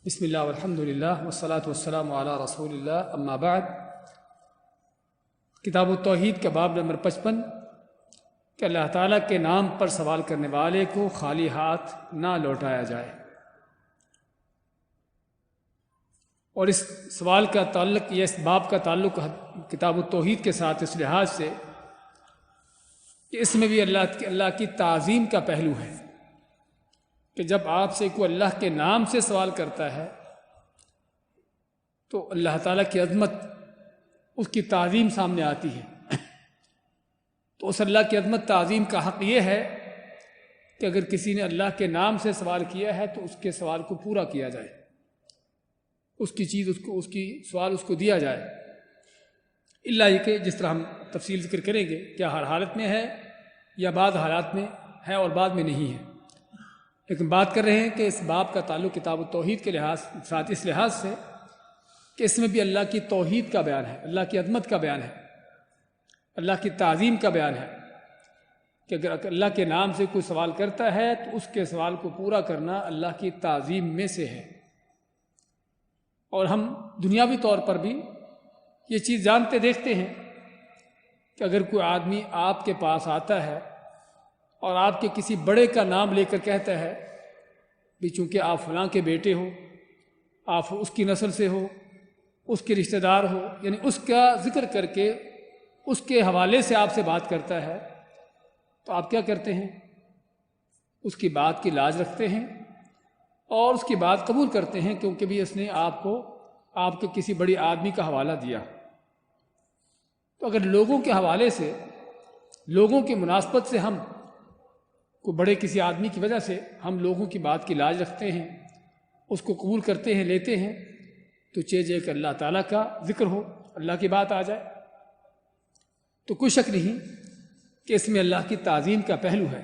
بسم اللہ والحمد للہ والصلاة والسلام علی رسول اللہ اما بعد۔ کتاب التوحید کا باب نمبر 55 کہ اللہ تعالیٰ کے نام پر سوال کرنے والے کو خالی ہاتھ نہ لوٹایا جائے، اور اس سوال کا تعلق یا اس باب کا تعلق کتاب التوحید کے ساتھ اس لحاظ سے کہ اس میں بھی اللہ کی تعظیم کا پہلو ہے کہ جب آپ سے کوئی اللہ کے نام سے سوال کرتا ہے تو اللہ تعالیٰ کی عظمت، اس کی تعظیم سامنے آتی ہے۔ تو اس اللہ کی عظمت تعظیم کا حق یہ ہے کہ اگر کسی نے اللہ کے نام سے سوال کیا ہے تو اس کے سوال کو پورا کیا جائے، اس کی چیز اس کی سوال اس کو دیا جائے، الا یہ کہ جس طرح ہم تفصیل ذکر کریں گے کیا ہر حالت میں ہے یا بعض حالات میں ہے اور بعد میں نہیں ہے، لیکن بات کر رہے ہیں کہ اس باب کا تعلق کتاب التوحید کے ساتھ اس لحاظ سے کہ اس میں بھی اللہ کی توحید کا بیان ہے، اللہ کی عظمت کا بیان ہے، اللہ کی تعظیم کا بیان ہے کہ اگر اللہ کے نام سے کوئی سوال کرتا ہے تو اس کے سوال کو پورا کرنا اللہ کی تعظیم میں سے ہے۔ اور ہم دنیاوی طور پر بھی یہ چیز جانتے دیکھتے ہیں کہ اگر کوئی آدمی آپ کے پاس آتا ہے اور آپ کے کسی بڑے کا نام لے کر کہتا ہے بھی چونکہ آپ فلاں کے بیٹے ہو، آپ اس کی نسل سے ہو، اس کے رشتہ دار ہو، یعنی اس کا ذکر کر کے اس کے حوالے سے آپ سے بات کرتا ہے تو آپ کیا کرتے ہیں؟ اس کی بات کی لاج رکھتے ہیں اور اس کی بات قبول کرتے ہیں، کیونکہ بھی اس نے آپ کو آپ کے کسی بڑی آدمی کا حوالہ دیا۔ تو اگر لوگوں کے حوالے سے، لوگوں کی مناسبت سے ہم کوئی بڑے کسی آدمی کی وجہ سے ہم لوگوں کی بات کی لاج رکھتے ہیں، اس کو قبول کرتے ہیں، لیتے ہیں، تو چیزیں کہ اللہ تعالیٰ کا ذکر ہو، اللہ کی بات آ جائے تو کوئی شک نہیں کہ اس میں اللہ کی تعظیم کا پہلو ہے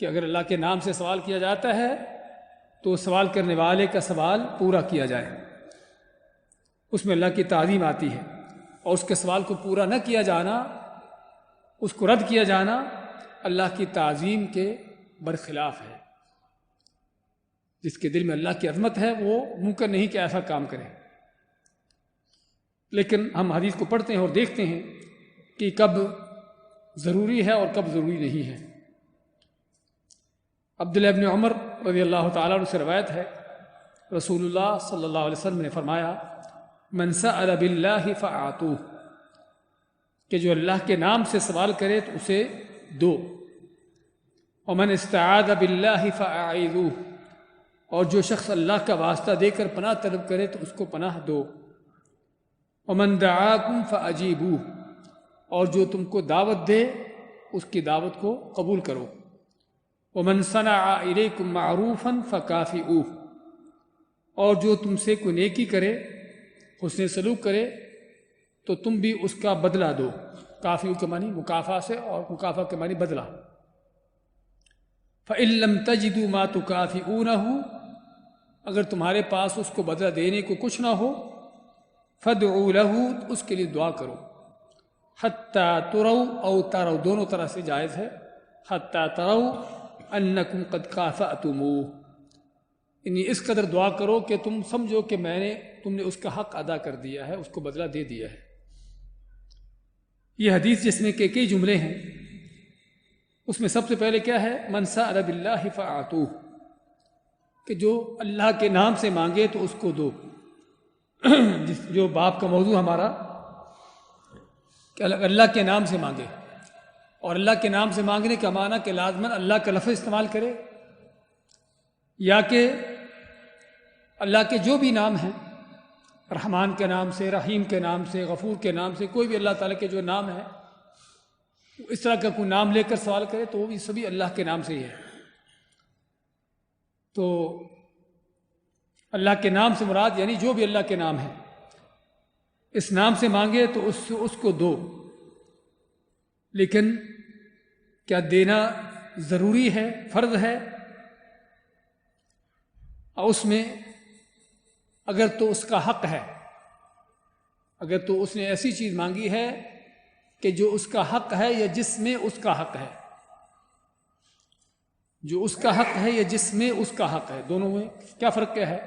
کہ اگر اللہ کے نام سے سوال کیا جاتا ہے تو سوال کرنے والے کا سوال پورا کیا جائے، اس میں اللہ کی تعظیم آتی ہے، اور اس کے سوال کو پورا نہ کیا جانا، اس کو رد کیا جانا اللہ کی تعظیم کے برخلاف ہے۔ جس کے دل میں اللہ کی عظمت ہے وہ ممکن نہیں کہ ایسا کام کرے، لیکن ہم حدیث کو پڑھتے ہیں اور دیکھتے ہیں کہ کب ضروری ہے اور کب ضروری نہیں ہے۔ عبداللہ ابن عمر رضی اللہ تعالیٰ عنہ سے روایت ہے، رسول اللہ صلی اللہ علیہ وسلم نے فرمایا من سأل باللہ فأعطوہ، کہ جو اللہ کے نام سے سوال کرے تو اسے دو، ومن استعاذ باللہ فأعیذوہ، اور جو شخص اللہ کا واسطہ دے کر پناہ طلب کرے تو اس کو پناہ دو، ومن دعاکم فأجیبوہ، اور جو تم کو دعوت دے اس کی دعوت کو قبول کرو، ومن صنع الیکم معروفا فکافئوہ، اور جو تم سے کوئی نیکی کرے، حسن سلوک کرے تو تم بھی اس کا بدلہ دو۔ کافی کے معنی مکافہ سے، اور مکافہ کے معنی بدلہ۔ فَإِن لَّمْ تَجِدُوا مَا تُكَافِئُونَهُ، اگر تمہارے پاس اس کو بدلہ دینے کو کچھ نہ ہو، فَادْعُوا لَهُ، اس کے لیے دعا کرو، حَتَّى تُرَوْا او تَرَوْا، دونوں طرح سے جائز ہے، حَتَّى تَرَوْا أَنَّكُمْ قَدْ كَافَأْتُمُوهُ، یعنی اس قدر دعا کرو کہ تم سمجھو کہ تم نے اس کا حق ادا کر دیا ہے، اس کو بدلہ دے دیا ہے۔ یہ حدیث جس میں کہ کئی جملے ہیں، اس میں سب سے پہلے کیا ہے؟ من سأل باللہ فأعطوہ، کہ جو اللہ کے نام سے مانگے تو اس کو دو۔ جو باب کا موضوع ہمارا کہ اللہ کے نام سے مانگے، اور اللہ کے نام سے مانگنے کا معنی کہ لازماً اللہ کا لفظ استعمال کرے، یا کہ اللہ کے جو بھی نام ہیں، رحمان کے نام سے، رحیم کے نام سے، غفور کے نام سے، کوئی بھی اللہ تعالیٰ کے جو نام ہے، اس طرح کا کوئی نام لے کر سوال کرے تو وہ بھی سبھی اللہ کے نام سے ہی ہے۔ تو اللہ کے نام سے مراد یعنی جو بھی اللہ کے نام ہے، اس نام سے مانگے تو اس کو دو، لیکن کیا دینا ضروری ہے، فرض ہے؟ اور اس میں اگر تو اس کا حق ہے، اگر تو اس نے ایسی چیز مانگی ہے کہ جو اس کا حق ہے یا جس میں اس کا حق ہے، جو اس کا حق ہے یا جس میں اس کا حق ہے، دونوں میں کیا فرق کیا ہے؟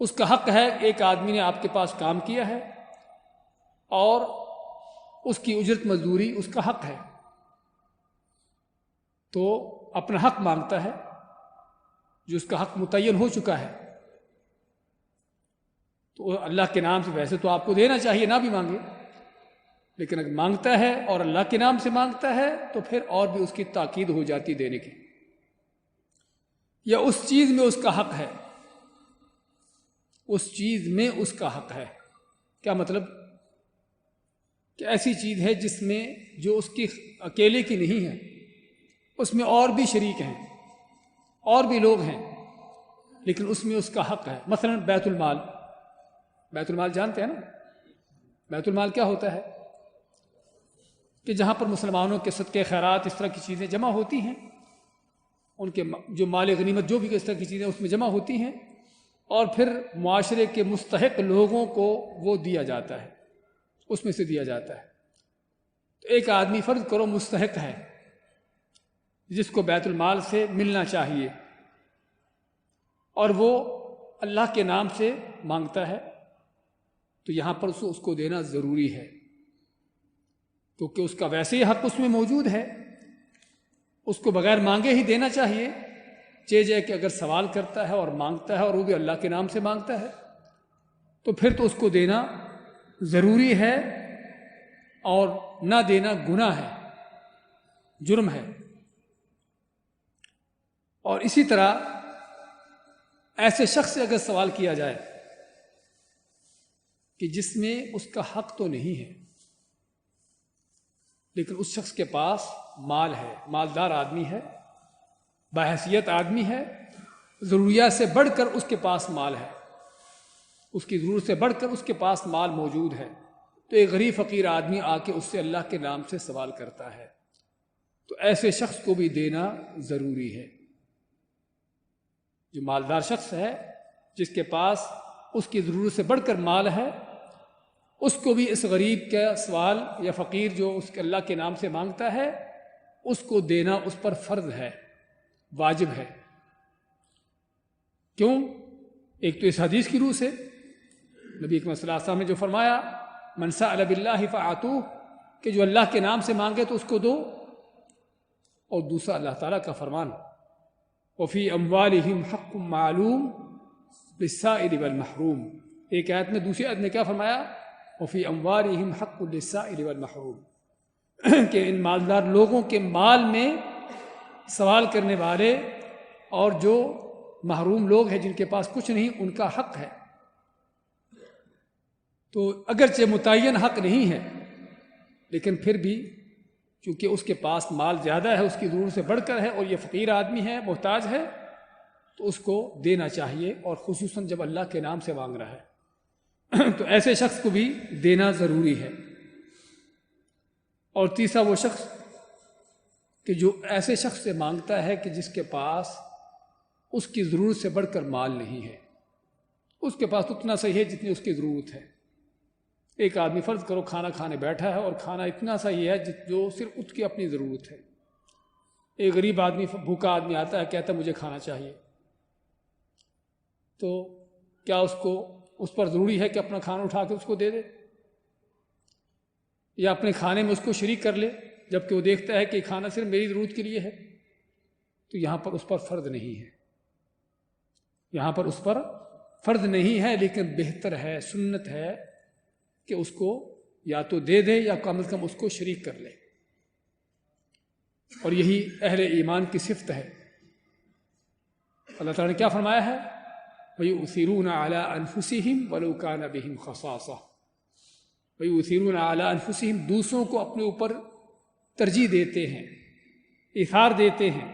اس کا حق ہے، ایک آدمی نے آپ کے پاس کام کیا ہے اور اس کی اجرت مزدوری اس کا حق ہے، تو اپنا حق مانگتا ہے جو اس کا حق متعین ہو چکا ہے، تو اللہ کے نام سے ویسے تو آپ کو دینا چاہیے، نہ بھی مانگے، لیکن اگر مانگتا ہے اور اللہ کے نام سے مانگتا ہے تو پھر اور بھی اس کی تاکید ہو جاتی دینے کی، یا اس چیز میں اس کا حق ہے، اس چیز میں اس کا حق ہے۔ کیا مطلب؟ کہ ایسی چیز ہے جس میں جو اس کی اکیلے کی نہیں ہے، اس میں اور بھی شریک ہیں، اور بھی لوگ ہیں، لیکن اس میں اس کا حق ہے۔ مثلا بیت المال، بیت المال جانتے ہیں نا؟ بیت المال کیا ہوتا ہے؟ کہ جہاں پر مسلمانوں کے صدقے خیرات اس طرح کی چیزیں جمع ہوتی ہیں، ان کے جو مال غنیمت جو بھی اس طرح کی چیزیں اس میں جمع ہوتی ہیں، اور پھر معاشرے کے مستحق لوگوں کو وہ دیا جاتا ہے، اس میں سے دیا جاتا ہے۔ تو ایک آدمی فرض کرو مستحق ہے جس کو بیت المال سے ملنا چاہیے، اور وہ اللہ کے نام سے مانگتا ہے، تو یہاں پر اس کو دینا ضروری ہے، کیونکہ اس کا ویسے ہی حق اس میں موجود ہے، اس کو بغیر مانگے ہی دینا چاہیے۔ جے کہ اگر سوال کرتا ہے اور مانگتا ہے اور وہ بھی اللہ کے نام سے مانگتا ہے تو پھر تو اس کو دینا ضروری ہے، اور نہ دینا گناہ ہے، جرم ہے۔ اور اسی طرح ایسے شخص سے اگر سوال کیا جائے کہ جس میں اس کا حق تو نہیں ہے لیکن اس شخص کے پاس مال ہے، مالدار آدمی ہے، باحیثیت آدمی ہے، ضروریات سے بڑھ کر اس کے پاس مال ہے، اس کی ضرورت سے بڑھ کر اس کے پاس مال موجود ہے، تو ایک غریب فقیر آدمی آ کے اس سے اللہ کے نام سے سوال کرتا ہے، تو ایسے شخص کو بھی دینا ضروری ہے۔ جو مالدار شخص ہے جس کے پاس اس کی ضرورت سے بڑھ کر مال ہے، اس کو بھی اس غریب کا سوال یا فقیر جو اس کے اللہ کے نام سے مانگتا ہے اس کو دینا اس پر فرض ہے، واجب ہے۔ کیوں؟ ایک تو اس حدیث کی روح سے نبی اکرم صلی اللہ علیہ وسلم نے جو فرمایا من سأل باللہ فأعطوہ، کہ جو اللہ کے نام سے مانگے تو اس کو دو، اور دوسرا اللہ تعالیٰ کا فرمان وفی اموالہم حق معلوم للسائل والمحروم، ایک آیت میں، دوسری آیت میں کیا فرمایا؟ وفی اموالہم حق للسائل والمحروم، کہ ان مالدار لوگوں کے مال میں سوال کرنے والے اور جو محروم لوگ ہیں جن کے پاس کچھ نہیں ان کا حق ہے۔ تو اگرچہ متعین حق نہیں ہے لیکن پھر بھی چونکہ اس کے پاس مال زیادہ ہے، اس کی ضرورت سے بڑھ کر ہے، اور یہ فقیر آدمی ہے، محتاج ہے، تو اس کو دینا چاہیے، اور خصوصاً جب اللہ کے نام سے مانگ رہا ہے تو ایسے شخص کو بھی دینا ضروری ہے۔ اور تیسرا وہ شخص کہ جو ایسے شخص سے مانگتا ہے کہ جس کے پاس اس کی ضرورت سے بڑھ کر مال نہیں ہے، اس کے پاس اتنا صحیح ہے جتنی اس کی ضرورت ہے۔ ایک آدمی فرض کرو کھانا کھانے بیٹھا ہے اور کھانا اتنا صحیح ہے جو صرف اس کی اپنی ضرورت ہے۔ ایک غریب آدمی، بھوکا آدمی آتا ہے، کہتا ہے مجھے کھانا چاہیے، تو کیا اس پر ضروری ہے کہ اپنا کھانا اٹھا کے اس کو دے دے، یا اپنے کھانے میں اس کو شریک کر لے، جبکہ وہ دیکھتا ہے کہ کھانا صرف میری ضرورت کے لیے ہے؟ تو یہاں پر اس پر فرض نہیں ہے، یہاں پر اس پر فرض نہیں ہے، لیکن بہتر ہے، سنت ہے کہ اس کو یا تو دے دے یا کم از کم اس کو شریک کر لے، اور یہی اہل ایمان کی صفت ہے۔ اللہ تعالیٰ نے کیا فرمایا ہے؟ وَيُؤْثِرُونَ عَلَىٰ أَنفُسِهِمْ وَلَوْ كَانَ بِهِمْ خَصَاصَةٌ، وَيُؤْثِرُونَ عَلَىٰ أَنفُسِهِمْ، دوسروں کو اپنے اوپر ترجیح دیتے ہیں، ایثار دیتے ہیں،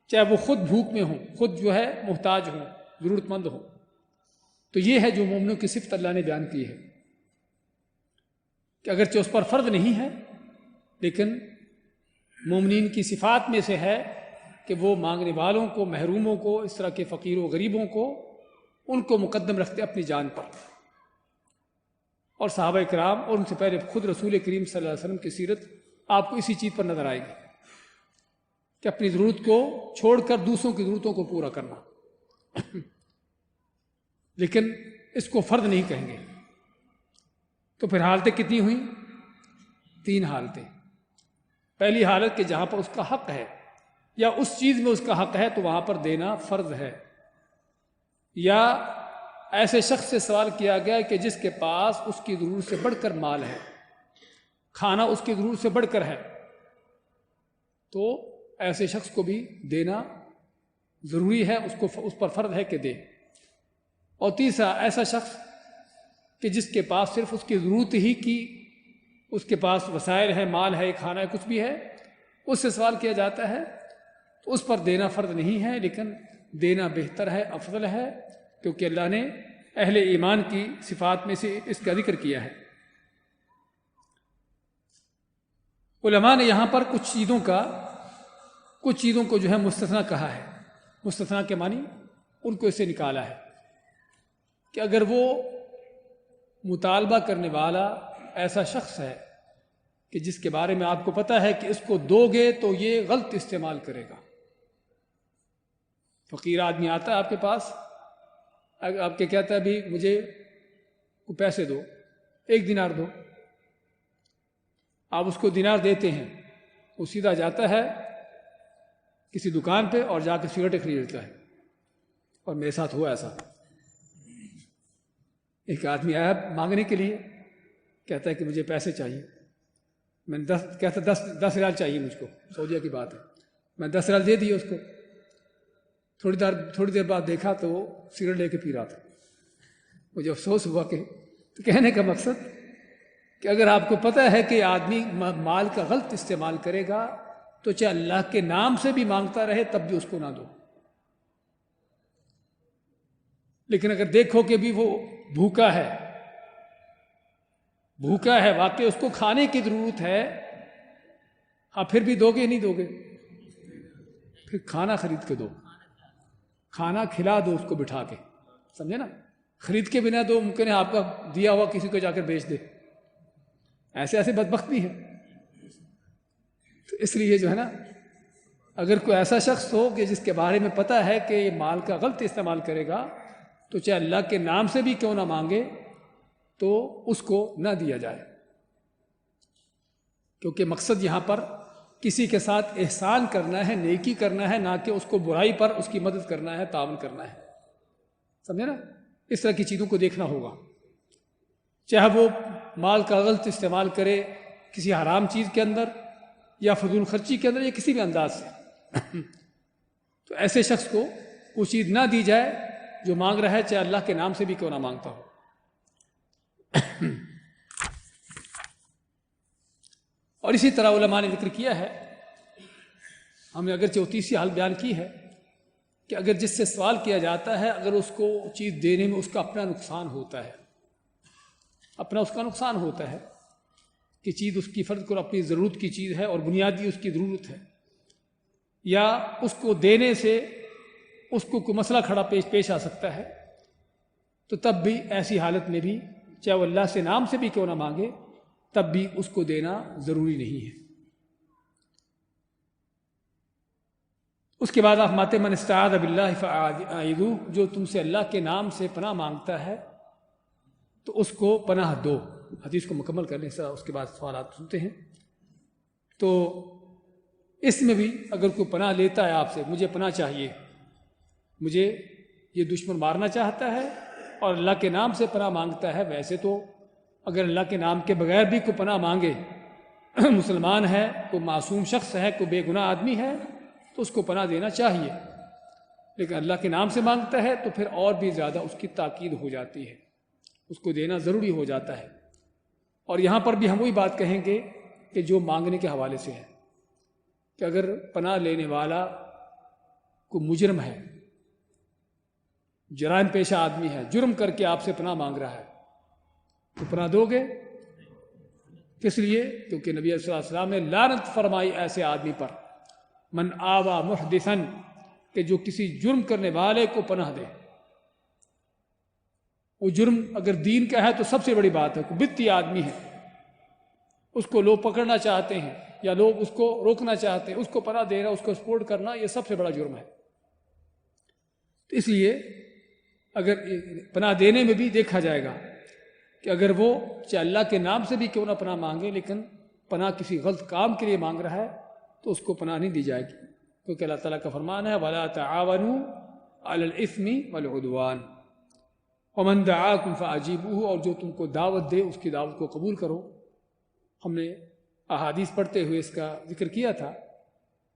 چاہے وہ خود بھوک میں ہوں، خود جو ہے محتاج ہوں، ضرورت مند ہوں۔ تو یہ ہے جو مومنوں کی صفت اللہ نے بیان کی ہے، کہ اگرچہ اس پر فرض نہیں ہے لیکن مومنین کی صفات میں سے ہے کہ وہ مانگنے والوں کو، محروموں کو، اس طرح کے فقیروں غریبوں کو، ان کو مقدم رکھتے اپنی جان پر۔ اور صحابہ کرام اور ان سے پہلے خود رسول کریم صلی اللہ علیہ وسلم کی سیرت آپ کو اسی چیز پر نظر آئے گی کہ اپنی ضرورت کو چھوڑ کر دوسروں کی ضرورتوں کو پورا کرنا، لیکن اس کو فرض نہیں کہیں گے۔ تو پھر حالتیں کتنی ہوئیں؟ 3 حالتیں۔ پہلی حالت کہ جہاں پر اس کا حق ہے یا اس چیز میں اس کا حق ہے تو وہاں پر دینا فرض ہے، یا ایسے شخص سے سوال کیا گیا کہ جس کے پاس اس کی ضرورت سے بڑھ کر مال ہے، کھانا اس کی ضرورت سے بڑھ کر ہے، تو ایسے شخص کو بھی دینا ضروری ہے، اس پر فرض ہے کہ دے۔ اور تیسرا ایسا شخص کہ جس کے پاس صرف اس کی ضرورت ہی کی، اس کے پاس وسائل ہے، مال ہے، کھانا ہے، کچھ بھی ہے، اس سے سوال کیا جاتا ہے تو اس پر دینا فرض نہیں ہے، لیکن دینا بہتر ہے، افضل ہے، کیونکہ اللہ نے اہل ایمان کی صفات میں سے اس کا ذکر کیا ہے۔ علماء نے یہاں پر کچھ چیزوں کو جو ہے مستثنیٰ کہا ہے۔ مستثنیٰ کے معنی ان کو اس سے نکالا ہے کہ اگر وہ مطالبہ کرنے والا ایسا شخص ہے کہ جس کے بارے میں آپ کو پتہ ہے کہ اس کو دو گے تو یہ غلط استعمال کرے گا۔ فقیر آدمی آتا ہے آپ کے پاس، آپ کے کہتا ہے بھی مجھے پیسے دو، 1 دینار دو، آپ اس کو دینار دیتے ہیں، وہ سیدھا جاتا ہے کسی دکان پہ اور جا کے سگریٹیں خریدتا ہے۔ اور میرے ساتھ ہوا ایسا، ایک آدمی آیا مانگنے کے لیے، کہتا ہے کہ مجھے پیسے چاہیے، میں نے 10 ریال چاہیے مجھ کو، سعودیہ کی بات ہے، میں 10 ریال دے دیے اس کو۔ تھوڑی دیر بعد دیکھا تو وہ سگریٹ لے کے پی رہا تھا۔ مجھے افسوس ہوا کہ تو کہنے کا مقصد کہ اگر آپ کو پتہ ہے کہ آدمی مال کا غلط استعمال کرے گا تو چاہے اللہ کے نام سے بھی مانگتا رہے تب بھی اس کو نہ دو۔ لیکن اگر دیکھو کہ بھی وہ بھوکا ہے، واقعی اس کو کھانے کی ضرورت ہے، ہاں پھر بھی دو گے نہیں دو گے؟ پھر کھانا خرید کے دو، کھانا کھلا دو اس کو بٹھا کے، سمجھے نا؟ خرید کے بنا دو، ممکن ہے آپ کا دیا ہوا کسی کو جا کر بیچ دے، ایسے بدبخت بھی ہے۔ تو اس لیے جو ہے نا، اگر کوئی ایسا شخص ہو کہ جس کے بارے میں پتہ ہے کہ یہ مال کا غلط استعمال کرے گا تو چاہے اللہ کے نام سے بھی کیوں نہ مانگے تو اس کو نہ دیا جائے، کیونکہ مقصد یہاں پر کسی کے ساتھ احسان کرنا ہے، نیکی کرنا ہے، نہ کہ اس کو برائی پر اس کی مدد کرنا ہے، تعاون کرنا ہے، سمجھے نا؟ اس طرح کی چیزوں کو دیکھنا ہوگا، چاہے وہ مال کا غلط استعمال کرے کسی حرام چیز کے اندر یا فضول خرچی کے اندر یا کسی بھی انداز سے، تو ایسے شخص کو وہ چیز نہ دی جائے جو مانگ رہا ہے، چاہے اللہ کے نام سے بھی کیوں نہ مانگتا ہو۔ اور اسی طرح علماء نے ذکر کیا ہے، ہم نے اگرچہ 30 حال بیان کی ہے کہ اگر جس سے سوال کیا جاتا ہے، اگر اس کو چیز دینے میں اس کا اپنا نقصان ہوتا ہے، اس کا نقصان ہوتا ہے کہ چیز اس کی فرض کو اپنی ضرورت کی چیز ہے اور بنیادی اس کی ضرورت ہے، یا اس کو دینے سے اس کو کوئی مسئلہ کھڑا پیش آ سکتا ہے، تو تب بھی ایسی حالت میں بھی چاہے وہ اللہ سے نام سے بھی کیوں نہ مانگے تب بھی اس کو دینا ضروری نہیں ہے۔ اس کے بعد آپ ماتے من استعاذ باللہ فاعیذوہ، جو تم سے اللہ کے نام سے پناہ مانگتا ہے تو اس کو پناہ دو۔ حدیث کو مکمل کرنے اس کے بعد سوالات سنتے ہیں۔ تو اس میں بھی اگر کوئی پناہ لیتا ہے آپ سے، مجھے پناہ چاہیے، مجھے یہ دشمن مارنا چاہتا ہے اور اللہ کے نام سے پناہ مانگتا ہے، ویسے تو اگر اللہ کے نام کے بغیر بھی کوئی پناہ مانگے، مسلمان ہے، کوئی معصوم شخص ہے، کوئی بے گناہ آدمی ہے، تو اس کو پناہ دینا چاہیے، لیکن اللہ کے نام سے مانگتا ہے تو پھر اور بھی زیادہ اس کی تاکید ہو جاتی ہے، اس کو دینا ضروری ہو جاتا ہے۔ اور یہاں پر بھی ہم وہی بات کہیں گے کہ جو مانگنے کے حوالے سے ہے، کہ اگر پناہ لینے والا کوئی مجرم ہے، جرائم پیشہ آدمی ہے، جرم کر کے آپ سے پناہ مانگ رہا ہے، تو پناہ دو گے؟ کس لیے؟ کیونکہ نبی صلی اللہ علیہ وسلم نے لعنت فرمائی ایسے آدمی پر، من آوى محدثا، کہ جو کسی جرم کرنے والے کو پناہ دے۔ وہ جرم اگر دین کا ہے تو سب سے بڑی بات ہے، کوئی بدعتی آدمی ہے، اس کو لوگ پکڑنا چاہتے ہیں، یا لوگ اس کو روکنا چاہتے ہیں، اس کو پناہ دینا، اس کو سپورٹ کرنا، یہ سب سے بڑا جرم ہے۔ تو اس لیے اگر پناہ دینے میں بھی دیکھا جائے گا کہ اگر وہ چاہے اللہ کے نام سے بھی کیوں نہ پناہ مانگے، لیکن پناہ کسی غلط کام کے لیے مانگ رہا ہے تو اس کو پناہ نہیں دی جائے گی، کیونکہ اللہ تعالیٰ کا فرمان ہے وَلَا تَعَاوَنُوا عَلَى الْإِثْمِ وَالْعُدْوَانِ وَمَنْ دَعَاكُمْ فَأَجِيبُوهُ، اور جو تم کو دعوت دے اس کی دعوت کو قبول کرو۔ ہم نے احادیث پڑھتے ہوئے اس کا ذکر کیا تھا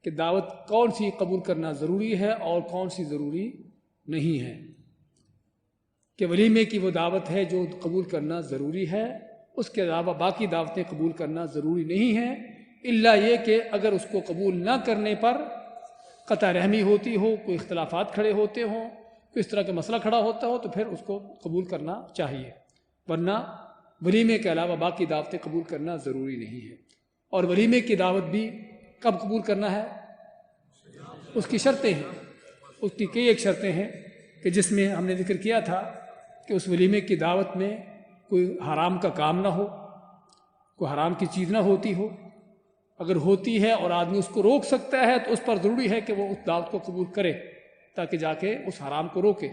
کہ دعوت کون سی قبول کرنا ضروری ہے اور کون سی ضروری نہیں ہے، کہ ولیمے کی وہ دعوت ہے جو قبول کرنا ضروری ہے، اس کے علاوہ باقی دعوتیں قبول کرنا ضروری نہیں ہیں، الا یہ کہ اگر اس کو قبول نہ کرنے پر قطع رحمی ہوتی ہو، کوئی اختلافات کھڑے ہوتے ہوں، کوئی اس طرح کا مسئلہ کھڑا ہوتا ہو، تو پھر اس کو قبول کرنا چاہیے، ورنہ ولیمے کے علاوہ باقی دعوتیں قبول کرنا ضروری نہیں ہے۔ اور ولیمے کی دعوت بھی کب قبول کرنا ہے؟ اس کی شرطیں ہیں، اس کی کئی ایک شرطیں ہیں کہ جس میں ہم نے ذکر کیا تھا کہ اس ولیمے کی دعوت میں کوئی حرام کا کام نہ ہو، کوئی حرام کی چیز نہ ہوتی ہو، اگر ہوتی ہے اور آدمی اس کو روک سکتا ہے تو اس پر ضروری ہے کہ وہ اس دعوت کو قبول کرے تاکہ جا کے اس حرام کو روکے،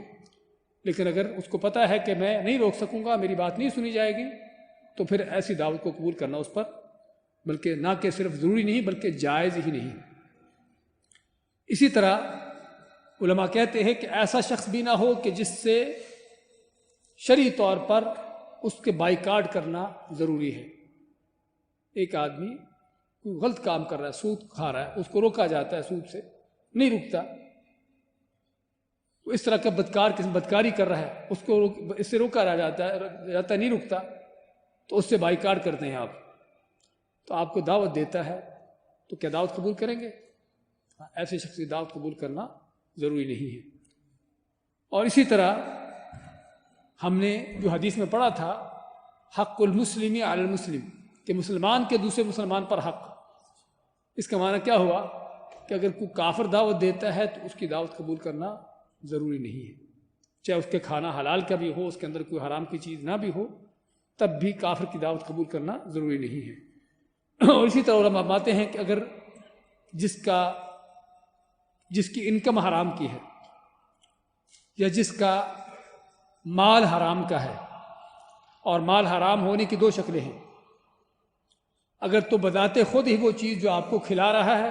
لیکن اگر اس کو پتہ ہے کہ میں نہیں روک سکوں گا، میری بات نہیں سنی جائے گی، تو پھر ایسی دعوت کو قبول کرنا اس پر بلکہ نہ کہ صرف ضروری نہیں بلکہ جائز ہی نہیں۔ اسی طرح علماء کہتے ہیں کہ ایسا شخص بھی نہ ہو کہ جس سے شرعی طور پر اس کے بائیکاٹ کرنا ضروری ہے۔ ایک آدمی کوئی غلط کام کر رہا ہے، سود کھا رہا ہے، اس کو روکا جاتا ہے، سود سے نہیں رکتا، وہ اس طرح کا بدکاری کر رہا ہے، اس کو اس سے روکا رہ جاتا ہے نہیں رکتا، تو اس سے بائیکاٹ کرتے ہیں آپ، تو آپ کو دعوت دیتا ہے تو کیا دعوت قبول کریں گے؟ ایسے شخص کی دعوت قبول کرنا ضروری نہیں ہے۔ اور اسی طرح ہم نے جو حدیث میں پڑھا تھا حق المسلم علی المسلم، کہ مسلمان کے دوسرے مسلمان پر حق، اس کا معنی کیا ہوا کہ اگر کوئی کافر دعوت دیتا ہے تو اس کی دعوت قبول کرنا ضروری نہیں ہے، چاہے اس کے کھانا حلال کا بھی ہو، اس کے اندر کوئی حرام کی چیز نہ بھی ہو، تب بھی کافر کی دعوت قبول کرنا ضروری نہیں ہے۔ اور اسی طرح علماء فرماتے ہیں کہ اگر جس کی انکم حرام کی ہے یا جس کا مال حرام کا ہے، اور مال حرام ہونے کی دو شکلیں ہیں، اگر تو بذات خود ہی وہ چیز جو آپ کو کھلا رہا ہے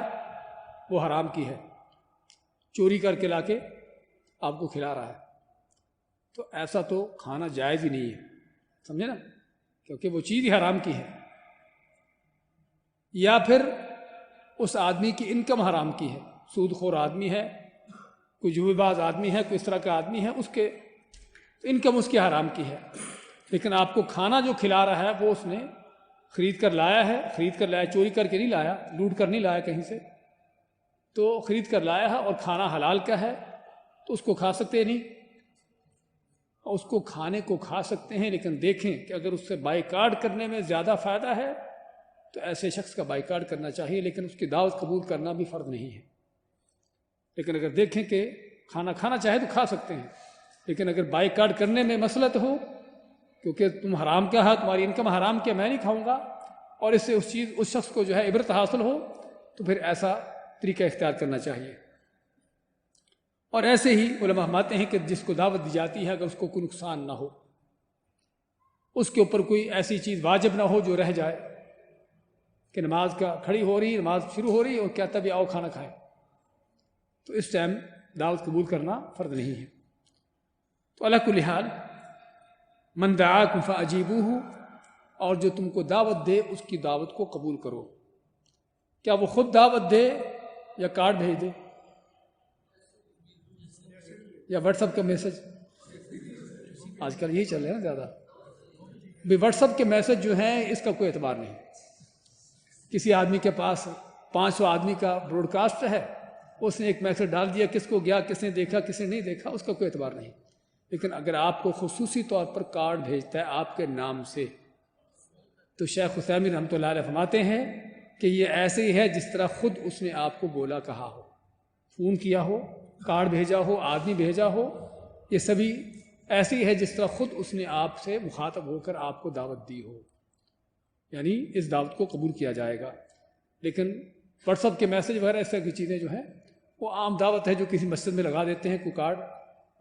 وہ حرام کی ہے، چوری کر کے لا کے آپ کو کھلا رہا ہے، تو ایسا تو کھانا جائز ہی نہیں ہے، سمجھے نا، کیونکہ وہ چیز ہی حرام کی ہے۔ یا پھر اس آدمی کی انکم حرام کی ہے، سود خور آدمی ہے، کوئی جوئے باز آدمی ہے، کوئی اس طرح کا آدمی ہے، اس کے انکم اس کی حرام کی ہے، لیکن آپ کو کھانا جو کھلا رہا ہے وہ اس نے خرید کر لایا، چوری کر کے نہیں لایا، لوٹ کر نہیں لایا کہیں سے، تو خرید کر لایا ہے اور کھانا حلال کا ہے، تو اس کو کھا سکتے نہیں، اس کو کھانے کو کھا سکتے ہیں، لیکن دیکھیں کہ اگر اس سے بائیکاٹ کرنے میں زیادہ فائدہ ہے تو ایسے شخص کا بائیکاٹ کرنا چاہیے، لیکن اس کی دعوت قبول کرنا بھی فرض نہیں ہے۔ لیکن اگر دیکھیں کہ کھانا کھانا چاہے تو کھا سکتے ہیں، لیکن اگر بائیکاٹ کرنے میں مصلحت ہو کیونکہ تم حرام کیا ہے، تمہاری انکم حرام کیا، میں نہیں کھاؤں گا، اور اس سے اس شخص کو جو ہے عبرت حاصل ہو، تو پھر ایسا طریقہ اختیار کرنا چاہیے۔ اور ایسے ہی علماء فرماتے ہیں کہ جس کو دعوت دی جاتی ہے اگر اس کو کوئی نقصان نہ ہو، اس کے اوپر کوئی ایسی چیز واجب نہ ہو جو رہ جائے، کہ نماز کا کھڑی ہو رہی، نماز شروع ہو رہی اور کہتا بھی آؤ کھانا کھائیں، تو اس ٹائم دعوت قبول کرنا فرض نہیں ہے۔ تو علی کل حال من دعاکم فاجیبوہ، اور جو تم کو دعوت دے اس کی دعوت کو قبول کرو۔ کیا وہ خود دعوت دے یا کارڈ بھیج دے یا واٹس ایپ کا میسج؟ آج کل یہی چل رہا ہے نا زیادہ، بھی واٹس ایپ کے میسج جو ہیں اس کا کوئی اعتبار نہیں۔ کسی آدمی کے پاس 500 آدمی کا براڈ کاسٹ ہے، اس نے ایک میسج ڈال دیا، کس کو گیا، کس نے دیکھا، کس نے نہیں دیکھا، اس کا کوئی اعتبار نہیں۔ لیکن اگر آپ کو خصوصی طور پر کارڈ بھیجتا ہے آپ کے نام سے، تو شیخ عثیمین رحمۃ اللہ علیہ فرماتے ہیں کہ یہ ایسے ہی ہے جس طرح خود اس نے آپ کو بولا کہا ہو، فون کیا ہو، کارڈ بھیجا ہو، آدمی بھیجا ہو، یہ سبھی ایسے ہی ہے جس طرح خود اس نے آپ سے مخاطب ہو کر آپ کو دعوت دی ہو، یعنی اس دعوت کو قبول کیا جائے گا۔ لیکن واٹس ایپ کے میسج وغیرہ اس طرح کی چیزیں جو ہیں وہ عام دعوت ہے جو کسی مسجد میں لگا دیتے ہیں، کوئی کارڈ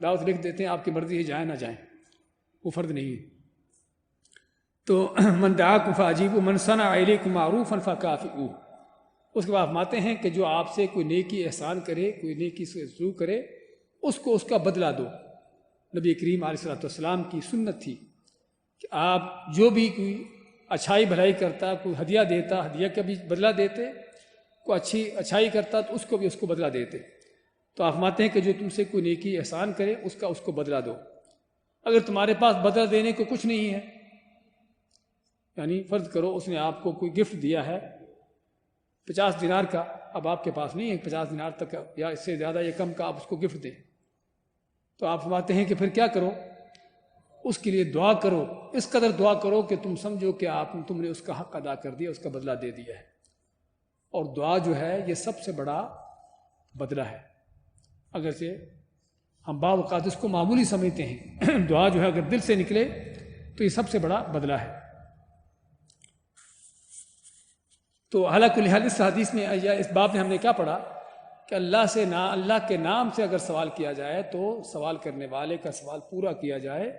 دعوت لکھ دیتے ہیں، آپ کی مرضی ہے جائیں نہ جائیں، وہ فرض نہیں ہے۔ تو من دعاکم فاجیبوا من صنع الیکم معروفا فکافئوہ، اس کے بعد فرماتے ہیں کہ جو آپ سے کوئی نیکی احسان کرے، کوئی نیکی سے سلوک کرے، اس کو اس کا بدلہ دو۔ نبی کریم علیہ الصلوۃ والسلام کی سنت تھی کہ آپ جو بھی کوئی اچھائی بھلائی کرتا، کوئی ہدیہ دیتا، ہدیہ کا بھی بدلہ دیتے، کوئی اچھائی کرتا تو اس کو بدلہ دیتے۔ تو آپ فرماتے ہیں کہ جو تم سے کوئی نیکی احسان کرے اس کو بدلہ دو۔ اگر تمہارے پاس بدلہ دینے کو کچھ نہیں ہے، یعنی فرض کرو اس نے آپ کو کوئی گفٹ دیا ہے 50 دینار کا، اب آپ کے پاس نہیں ہے 50 دینار تک یا اس سے زیادہ یا کم کا آپ اس کو گفٹ دیں، تو آپ فرماتے ہیں کہ پھر کیا کرو؟ اس کے لیے دعا کرو، اس قدر دعا کرو کہ تم سمجھو کہ تم نے اس کا حق ادا کر دیا، اس کا بدلہ دے دیا ہے۔ اور دعا جو ہے یہ سب سے بڑا بدلہ ہے، اگرچہ ہم بعض اوقات اس کو معمولی سمجھتے ہیں، دعا جو ہے اگر دل سے نکلے تو یہ سب سے بڑا بدلہ ہے۔ تو حالانکہ کل حال اس حدیث میں یا اس باب میں ہم نے کیا پڑھا کہ اللہ کے نام سے اگر سوال کیا جائے تو سوال کرنے والے کا سوال پورا کیا جائے،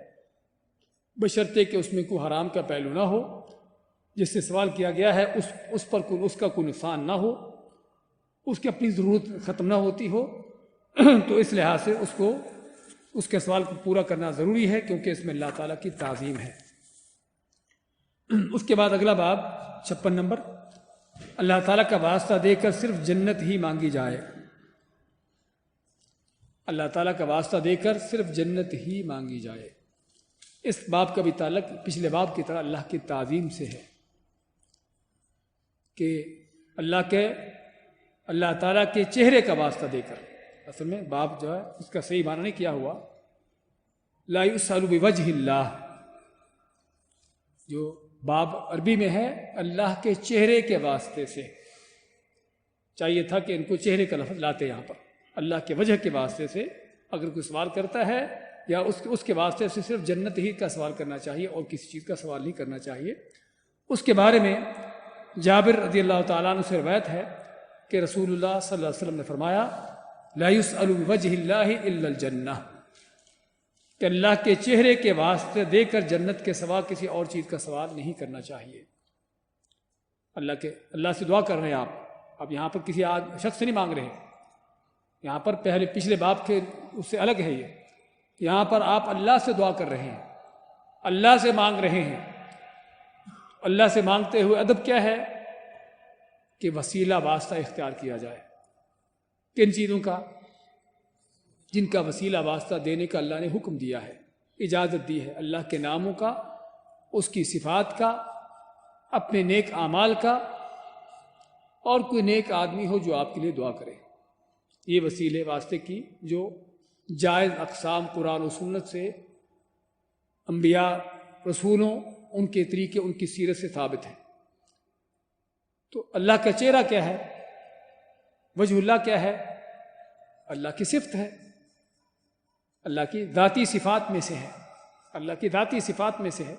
بشرطے کہ اس میں کوئی حرام کا پہلو نہ ہو، جس سے سوال کیا گیا ہے اس پر اس کا کوئی نقصان نہ ہو، اس کی اپنی ضرورت ختم نہ ہوتی ہو، تو اس لحاظ سے اس کے سوال کو پورا کرنا ضروری ہے، کیونکہ اس میں اللہ تعالیٰ کی تعظیم ہے۔ اس کے بعد اگلا باب 56 نمبر، اللہ تعالیٰ کا واسطہ دے کر صرف جنت ہی مانگی جائے۔ اللہ تعالیٰ کا واسطہ دے کر صرف جنت ہی مانگی جائے۔ اس باب کا بھی تعلق پچھلے باب کی طرح اللہ کی تعظیم سے ہے کہ اللہ تعالیٰ کے چہرے کا واسطہ دے کر، اصل میں باب جو ہے اس کا صحیح معنی نہیں کیا ہوا، لا یسأل بوجہ اللہ، جو باب عربی میں ہے اللہ کے چہرے کے واسطے سے، چاہیے تھا کہ ان کو چہرے کا لفظ لاتے یہاں پر، اللہ کے وجہ کے واسطے سے اگر کوئی سوال کرتا ہے یا اس کے واسطے سے صرف جنت ہی کا سوال کرنا چاہیے اور کسی چیز کا سوال نہیں کرنا چاہیے۔ اس کے بارے میں جابر رضی اللہ تعالیٰ عنہ سے روایت ہے کہ رسول اللہ صلی اللہ علیہ وسلم نے فرمایا لا یسأل بوجہ اللہ الا الجنہ، کہ اللہ کے چہرے کے واسطے دے کر جنت کے سوا کسی اور چیز کا سوال نہیں کرنا چاہیے۔ اللہ سے دعا کر رہے ہیں آپ، اب یہاں پر کسی شخص سے نہیں مانگ رہے، یہاں پر پچھلے باب کے اس سے الگ ہے، یہاں پر آپ اللہ سے دعا کر رہے ہیں، اللہ سے مانگ رہے ہیں۔ اللہ سے مانگتے ہوئے ادب کیا ہے کہ وسیلہ واسطہ اختیار کیا جائے، کن چیزوں کا؟ جن کا وسیلہ واسطہ دینے کا اللہ نے حکم دیا ہے، اجازت دی ہے، اللہ کے ناموں کا، اس کی صفات کا، اپنے نیک اعمال کا، اور کوئی نیک آدمی ہو جو آپ کے لیے دعا کرے۔ یہ وسیلے واسطے کی جو جائز اقسام قرآن و سنت سے، انبیاء رسولوں ان کے طریقے ان کی سیرت سے ثابت ہیں۔ تو اللہ کا چہرہ کیا ہے؟ وجہ اللہ کیا ہے؟ اللہ کی صفت ہے، اللہ کی ذاتی صفات میں سے ہے، اللہ کی ذاتی صفات میں سے ہے۔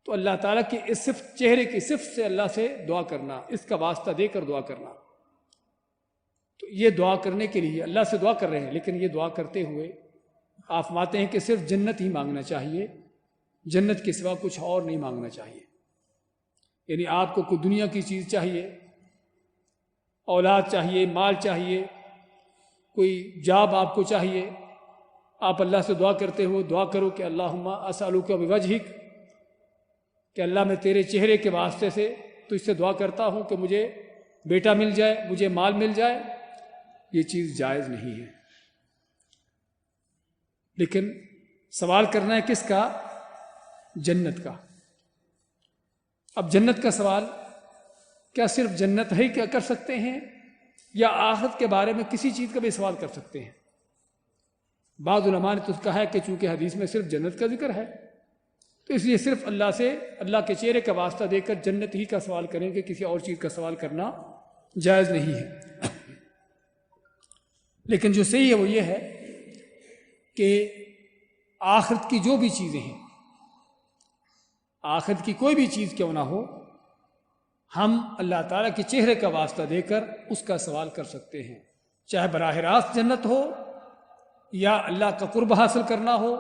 تو اللہ تعالیٰ کی اس صفت، چہرے کی صفت سے اللہ سے دعا کرنا، اس کا واسطہ دے کر دعا کرنا، تو یہ دعا کرنے کے لیے اللہ سے دعا کر رہے ہیں، لیکن یہ دعا کرتے ہوئے آپ فرماتے ہیں کہ صرف جنت ہی مانگنا چاہیے، جنت کے سوا کچھ اور نہیں مانگنا چاہیے۔ یعنی آپ کو کوئی دنیا کی چیز چاہیے، اولاد چاہیے، مال چاہیے، کوئی جاب آپ کو چاہیے، آپ اللہ سے دعا کرتے ہوئے دعا کرو کہ اللہم اسألک بوجہک، کہ اللہ میں تیرے چہرے کے واسطے سے تو اس سے دعا کرتا ہوں کہ مجھے بیٹا مل جائے، مجھے مال مل جائے، یہ چیز جائز نہیں ہے۔ لیکن سوال کرنا ہے کس کا؟ جنت کا۔ اب جنت کا سوال کیا صرف جنت ہی کیا کر سکتے ہیں، یا آخرت کے بارے میں کسی چیز کا بھی سوال کر سکتے ہیں؟ بعض علماء نے تو کہا ہے کہ چونکہ حدیث میں صرف جنت کا ذکر ہے تو اس لیے صرف اللہ سے، اللہ کے چہرے کا واسطہ دے کر جنت ہی کا سوال کریں گے، کسی اور چیز کا سوال کرنا جائز نہیں ہے۔ لیکن جو صحیح ہے وہ یہ ہے کہ آخرت کی جو بھی چیزیں ہیں، آخرت کی کوئی بھی چیز کیوں نہ ہو، ہم اللہ تعالیٰ کے چہرے کا واسطہ دے کر اس کا سوال کر سکتے ہیں، چاہے براہ راست جنت ہو، یا اللہ کا قرب حاصل کرنا ہو،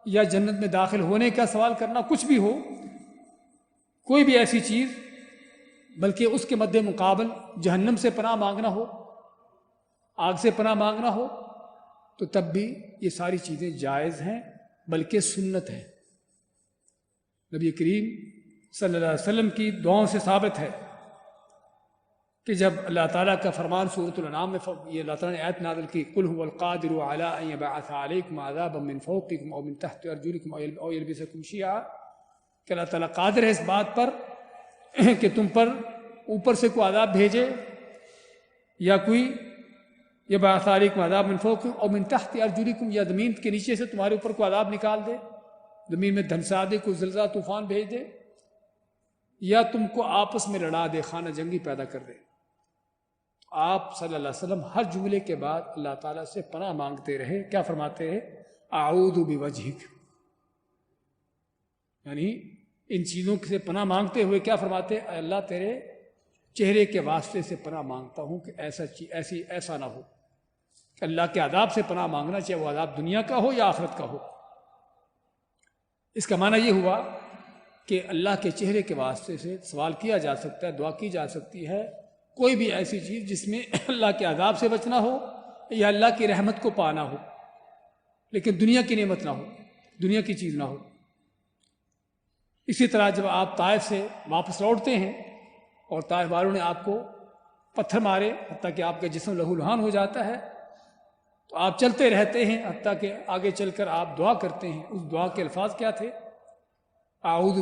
یا جنت میں داخل ہونے کا سوال کرنا، کچھ بھی ہو، کوئی بھی ایسی چیز، بلکہ اس کے مد مقابل جہنم سے پناہ مانگنا ہو، آگ سے پناہ مانگنا ہو، تو تب بھی یہ ساری چیزیں جائز ہیں، بلکہ سنت ہے۔ نبی کریم صلی اللہ علیہ وسلم کی دعاؤں سے ثابت ہے کہ جب اللہ تعالیٰ کا فرمان سورۃ الانعام میں یہ اللہ تعالیٰ نے آیت نازل کی، قل هو القادر علی ان یبعث علیکم عذابا من فوقکم او من تحت ارجلکم او یلبسکم شیعا، کہ اللہ تعالیٰ قادر ہے اس بات پر کہ تم پر اوپر سے کوئی عذاب بھیجے، یا کوئی یبعث علیکم عذاب من فوقکم او من تحت ارجلکم، یا زمین کے نیچے سے تمہارے اوپر کوئی عذاب نکال دے، زمین میں دھنسا دے، کوئی زلزلہ طوفان بھیج دے، یا تم کو آپس میں لڑا دے، خانہ جنگی پیدا کر دے۔ آپ صلی اللہ علیہ وسلم ہر جملے کے بعد اللہ تعالیٰ سے پناہ مانگتے رہے، کیا فرماتے ہیں؟ اعوذ بوجہک، یعنی ان چیزوں سے پناہ مانگتے ہوئے کیا فرماتے ہیں؟ اے اللہ تیرے چہرے کے واسطے سے پناہ مانگتا ہوں کہ ایسا نہ ہو کہ اللہ کے عذاب سے پناہ مانگنا، چاہے وہ عذاب دنیا کا ہو یا آخرت کا ہو۔ اس کا معنی یہ ہوا کہ اللہ کے چہرے کے واسطے سے سوال کیا جا سکتا ہے، دعا کی جا سکتی ہے، کوئی بھی ایسی چیز جس میں اللہ کے عذاب سے بچنا ہو یا اللہ کی رحمت کو پانا ہو، لیکن دنیا کی نعمت نہ ہو، دنیا کی چیز نہ ہو۔ اسی طرح جب آپ طائف سے واپس لوٹتے ہیں اور طائف والوں نے آپ کو پتھر مارے حتیٰ کہ آپ کا جسم لہو لہان ہو جاتا ہے، تو آپ چلتے رہتے ہیں حتیٰ کہ آگے چل کر آپ دعا کرتے ہیں۔ اس دعا کے الفاظ کیا تھے؟ اعوذ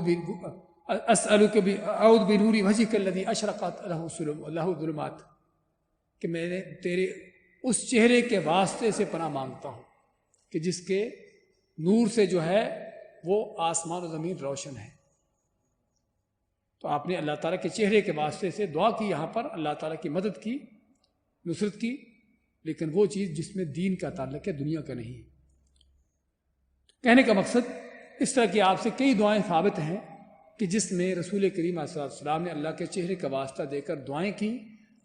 بنور وجهک الذی اشرقت لہ الظلمات، کہ میں نے تیرے اس چہرے کے واسطے سے پناہ مانگتا ہوں کہ جس کے نور سے جو ہے وہ آسمان و زمین روشن ہے۔ تو آپ نے اللہ تعالیٰ کے چہرے کے واسطے سے دعا کی، یہاں پر اللہ تعالیٰ کی مدد کی، نصرت کی، لیکن وہ چیز جس میں دین کا تعلق ہے، دنیا کا نہیں۔ کہنے کا مقصد، اس طرح کی آپ سے کئی دعائیں ثابت ہیں کہ جس میں رسول کریم صلی اللہ علیہ وسلم نے اللہ کے چہرے کا واسطہ دے کر دعائیں کی،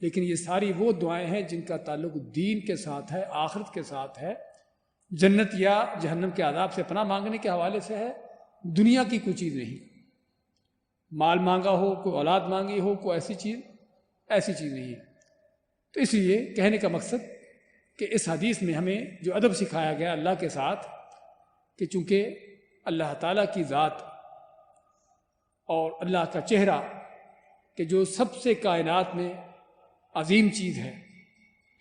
لیکن یہ ساری وہ دعائیں ہیں جن کا تعلق دین کے ساتھ ہے، آخرت کے ساتھ ہے، جنت یا جہنم کے عذاب سے پناہ مانگنے کے حوالے سے ہے، دنیا کی کوئی چیز نہیں۔ مال مانگا ہو، کوئی اولاد مانگی ہو، کوئی ایسی چیز نہیں ہے۔ تو اس لیے کہنے کا مقصد کہ اس حدیث میں ہمیں جو ادب سکھایا گیا اللہ کے ساتھ، کہ چونکہ اللہ تعالیٰ کی ذات اور اللہ کا چہرہ کہ جو سب سے کائنات میں عظیم چیز ہے،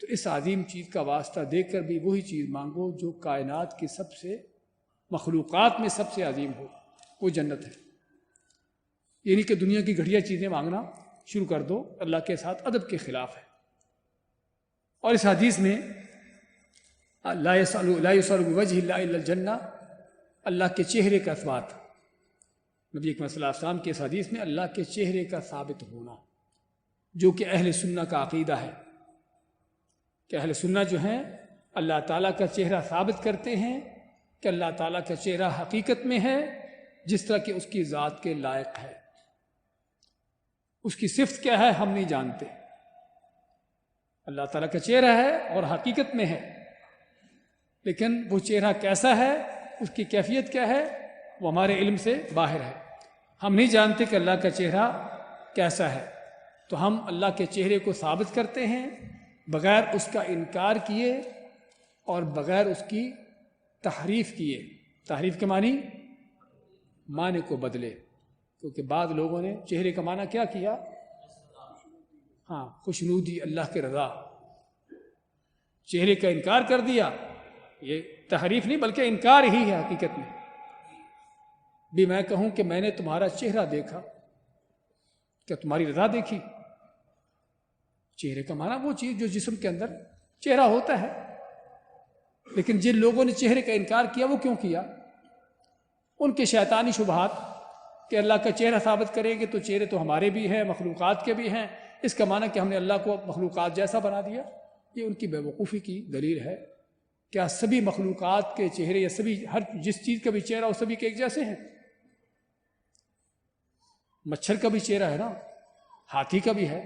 تو اس عظیم چیز کا واسطہ دے کر بھی وہی چیز مانگو جو کائنات کی سب سے مخلوقات میں سب سے عظیم ہو، وہ جنت ہے۔ یعنی کہ دنیا کی گھٹیا چیزیں مانگنا شروع کر دو، اللہ کے ساتھ ادب کے خلاف ہے۔ اور اس حدیث میں لا یسأل بوجہ اللہ الا الجنہ، اللہ کے چہرے کا اثبات، نبی اکرم صلی اللہ علیہ وسلم کے اس حدیث میں اللہ کے چہرے کا ثابت ہونا، جو کہ اہل سنہ کا عقیدہ ہے کہ اہل سنہ جو ہیں اللہ تعالیٰ کا چہرہ ثابت کرتے ہیں کہ اللہ تعالیٰ کا چہرہ حقیقت میں ہے جس طرح کہ اس کی ذات کے لائق ہے۔ اس کی صفت کیا ہے ہم نہیں جانتے، اللہ تعالیٰ کا چہرہ ہے اور حقیقت میں ہے، لیکن وہ چہرہ کیسا ہے، اس کی کیفیت کیا ہے، وہ ہمارے علم سے باہر ہے۔ ہم نہیں جانتے کہ اللہ کا چہرہ کیسا ہے، تو ہم اللہ کے چہرے کو ثابت کرتے ہیں بغیر اس کا انکار کیے اور بغیر اس کی تحریف کیے۔ تحریف کے معنی کو بدلے، کیونکہ بعض لوگوں نے چہرے کا معنی کیا کیا؟ خوشنودی، اللہ کے رضا، چہرے کا انکار کر دیا۔ یہ تحریف نہیں بلکہ انکار ہی ہے حقیقت میں۔ بھی میں کہوں کہ میں نے تمہارا چہرہ دیکھا، کیا تمہاری رضا دیکھی؟ چہرے کا معنی وہ چیز جو جسم کے اندر چہرہ ہوتا ہے، لیکن جن لوگوں نے چہرے کا انکار کیا وہ کیوں کیا؟ ان کے شیطانی شبہات کہ اللہ کا چہرہ ثابت کریں گے تو چہرے تو ہمارے بھی ہیں، مخلوقات کے بھی ہیں، اس کا معنی کہ ہم نے اللہ کو مخلوقات جیسا بنا دیا۔ یہ ان کی بے وقوفی کی دلیل ہے۔ کیا سبھی مخلوقات کے چہرے یا ہر جس چیز کا بھی چہرہ وہ سبھی کے ایک جیسے ہیں؟ مچھر کا بھی چہرہ ہے نا، ہاتھی کا بھی ہے،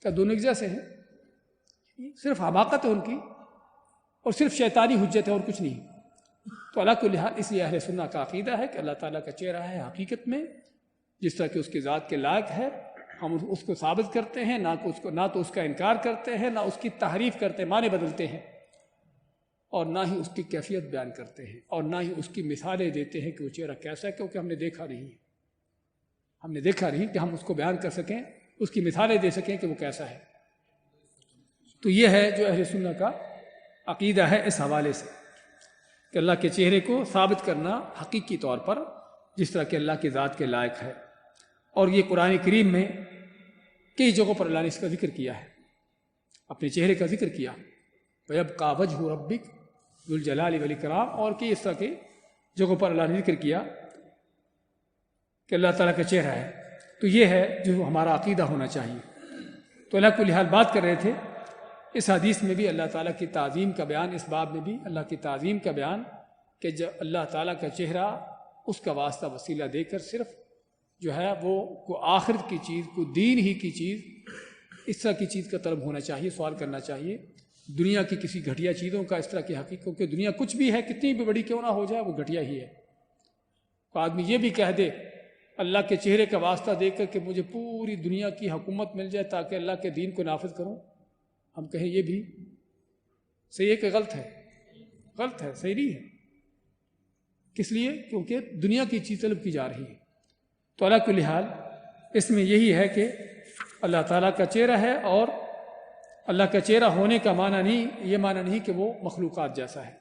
کیا دونوں ایک جیسے ہیں؟ صرف حماقت ہے ان کی، اور صرف شیطانی حجت ہے اور کچھ نہیں۔ تو اللہ کو لحاظ اس لیے اہل سنت کا عقیدہ ہے کہ اللہ تعالیٰ کا چہرہ ہے حقیقت میں، جس طرح کہ اس کی ذات کے لائق ہے، ہم اس کو ثابت کرتے ہیں، نہ تو اس کا انکار کرتے ہیں، نہ اس کی تحریف کرتے ہیں، معنی بدلتے ہیں، اور نہ ہی اس کی کیفیت بیان کرتے ہیں، اور نہ ہی اس کی مثالیں دیتے ہیں کہ وہ چہرہ کیسا ہے، کیونکہ ہم نے دیکھا نہیں کہ ہم اس کو بیان کر سکیں، اس کی مثالیں دے سکیں کہ وہ کیسا ہے۔ تو یہ ہے جو اہل سنت کا عقیدہ ہے اس حوالے سے، کہ اللہ کے چہرے کو ثابت کرنا حقیقی طور پر جس طرح کہ اللہ کی ذات کے لائق ہے۔ اور یہ قرآن کریم میں کئی جگہوں پر اللہ نے اس کا ذکر کیا ہے، اپنے چہرے کا ذکر کیا، وَيَبْقَى وَجْهُ رَبِّكَ ذُو الْجَلَالِ وَالْإِكْرَامِ، اور کئی اس طرح کی جگہوں پر اللہ نے ذکر کیا کہ اللہ تعالیٰ کا چہرہ ہے۔ تو یہ ہے جو ہمارا عقیدہ ہونا چاہیے۔ تو اللہ کو لحاظ بات کر رہے تھے، اس حدیث میں بھی اللہ تعالیٰ کی تعظیم کا بیان، اس باب میں بھی اللہ کی تعظیم کا بیان، کہ جب اللہ تعالیٰ کا چہرہ اس کا واسطہ وسیلہ دے کر صرف جو ہے وہ کو آخرت کی چیز، کو دین ہی کی چیز، اس طرح کی چیز کا طلب ہونا چاہیے، سوال کرنا چاہیے۔ دنیا کی کسی گھٹیا چیزوں کا، اس طرح کی حقیقتوں کہ دنیا کچھ بھی ہے، کتنی بھی بڑی کیوں نہ ہو جائے، وہ گھٹیا ہی ہے۔ تو آدمی یہ بھی کہہ دے اللہ کے چہرے کا واسطہ دے کر کہ مجھے پوری دنیا کی حکومت مل جائے تاکہ اللہ کے دین کو نافذ کروں، ہم کہیں یہ بھی صحیح ہے کہ غلط ہے؟ غلط ہے، صحیح نہیں ہے۔ کس لیے؟ کیونکہ دنیا کی چیز طلب کی جا رہی ہے۔ تو اللہ کے لحاظ اس میں یہی ہے کہ اللہ تعالیٰ کا چہرہ ہے، اور اللہ کا چہرہ ہونے کا معنی نہیں، یہ معنی نہیں کہ وہ مخلوقات جیسا ہے۔